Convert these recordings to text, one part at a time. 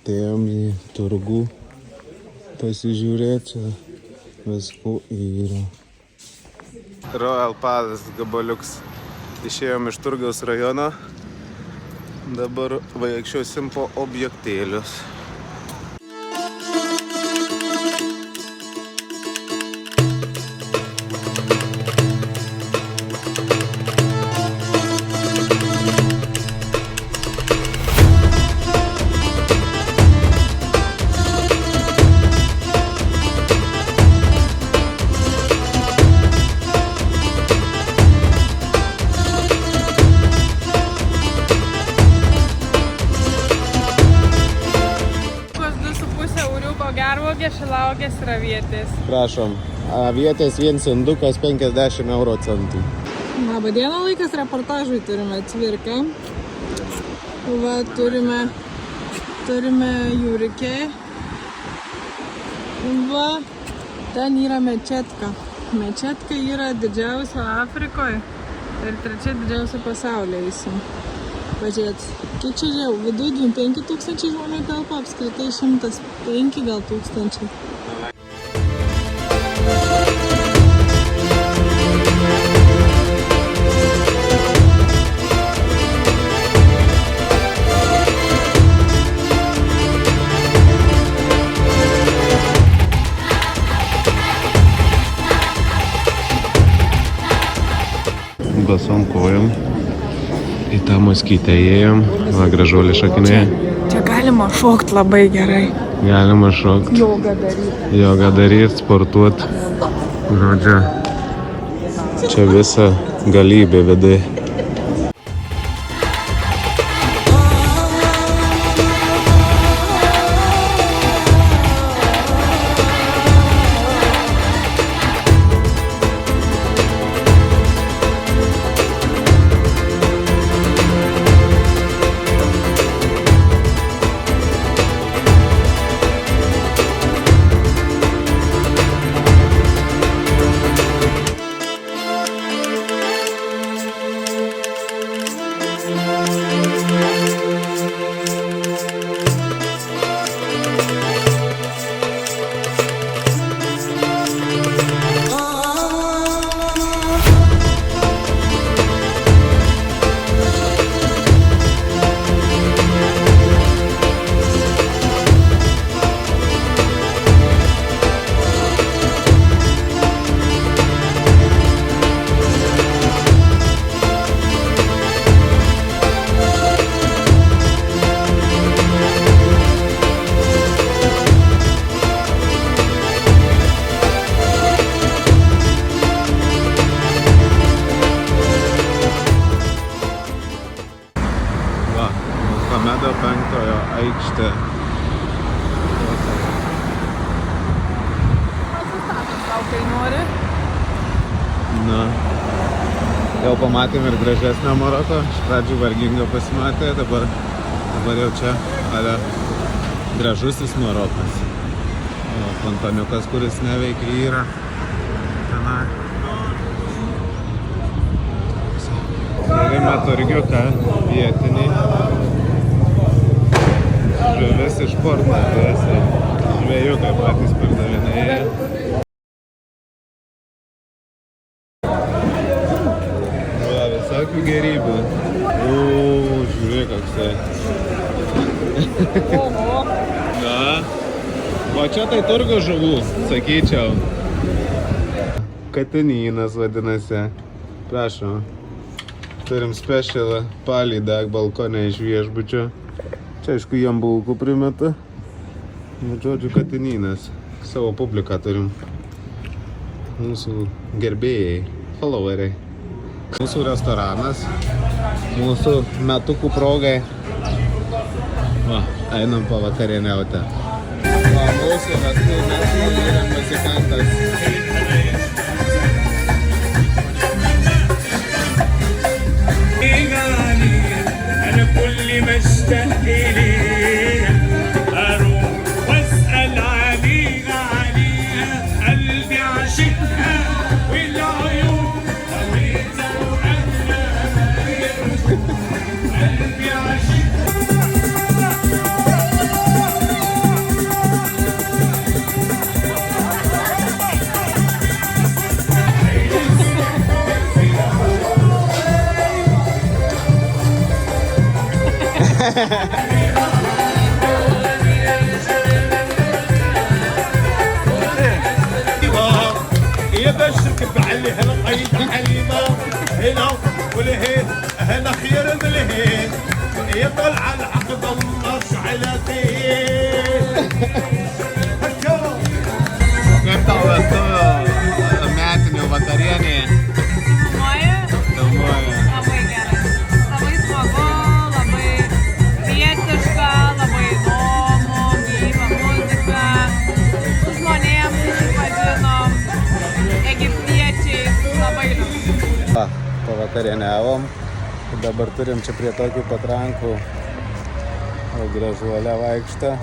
Atėjom į turgų pasižiūrėti, visko yra. Royal Palace gabaliuks. Išėjom iš Turgaus rajono. Dabar vaikščiosim po objektėlius. Gervuogės, šilauogės ir avietės. Prašom. Avietės 1 sundukas 50 euro centų. Labą dieną, laikas reportažui. Turime cvirką. Va, turime jūrikė. Va, ten yra mečetka. Mečetka yra didžiausia Afrikoje ir 3 didžiausia pasaulyje visi. Pažiūrėt, kiek čia žiau, viduje 5 tūkstančiai žmonių telpa, apskritai 105 gal tūkstančiai. Basom kojom. Į tą moskytę įėjom, va gražuolį šakinėje. Čia galima šokt labai gerai. Galima šokt. Jogą daryt, sportuot. Žodžiu, čia visa galybė vidai. Mohamedo V aikštė. Pasistatom tau, kai nori. Na, jau pamatėm ir gražesnę Maroko. Iš pradžių vargingo pasimatė, dabar jau čia gražusis Marokas. Fontaniukas, kuris neveikia, yra tenai. Turime turgiuką vietinį. Žuvis iš Portlandės. Žvėjukai patys pardavinėja. Va, visokių gerybių. Žiūrėk, koksai. Na, o čia tai turgo žuvų, sakyčiau. Katinynas vadinasi. Prašom. Turim specialą palydą balkonę iš viešbučio. Čia, aišku, jam bulkų primeta. Bet, žodžiu, katinynas. Savo publiką turim. Mūsų gerbėjai, followeriai. Mūsų restoranas. Mūsų metukų progai. Va, einam pavakarieniauti. Va, mūsų metų yra muzikantas. كل ما اشتاق إليها أروح وأسأل عليها قلبي عاشقها والعيون هويتها وأنا قلبي عاشقها يبشرك بعلي هلا قيد حليمة هنا ولهين هنا خير ملهين يطلع العقد النص على فين Kaip tau vestuvių metinių vakarienė? Filmuoja. Labai gerai. Labai smagu, labai vietiška, labai įdomu, gyva muzika. Su žmonėm susipažinom, egiptiečiais, labai liūdna. Va, pavakarieniavom. Dabar turim čia prie tokių patrankų gražuolę vaikštą.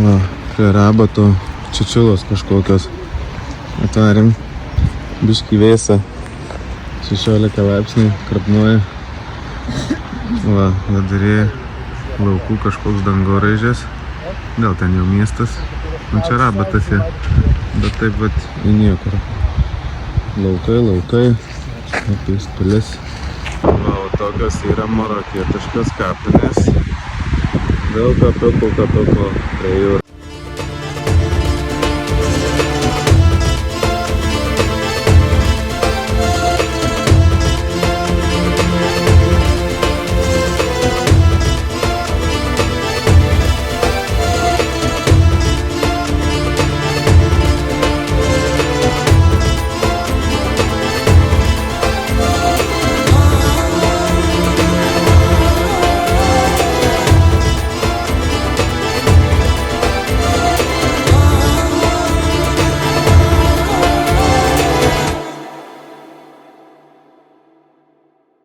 Va, prie rabato čičiulos kažkokios. Atvarėm. Biškį vėsa. 16 laipsnių krapnuoja. Va, viduryje laukų kažkoks dangoraižės. Gal ten jau miestas. Nu čia rabatas jie. Bet taip vat į niekur. Laukai. Apie pilis. Va, o tokios yra marokietiškos kapinės. Daug kapiukų prie jūros.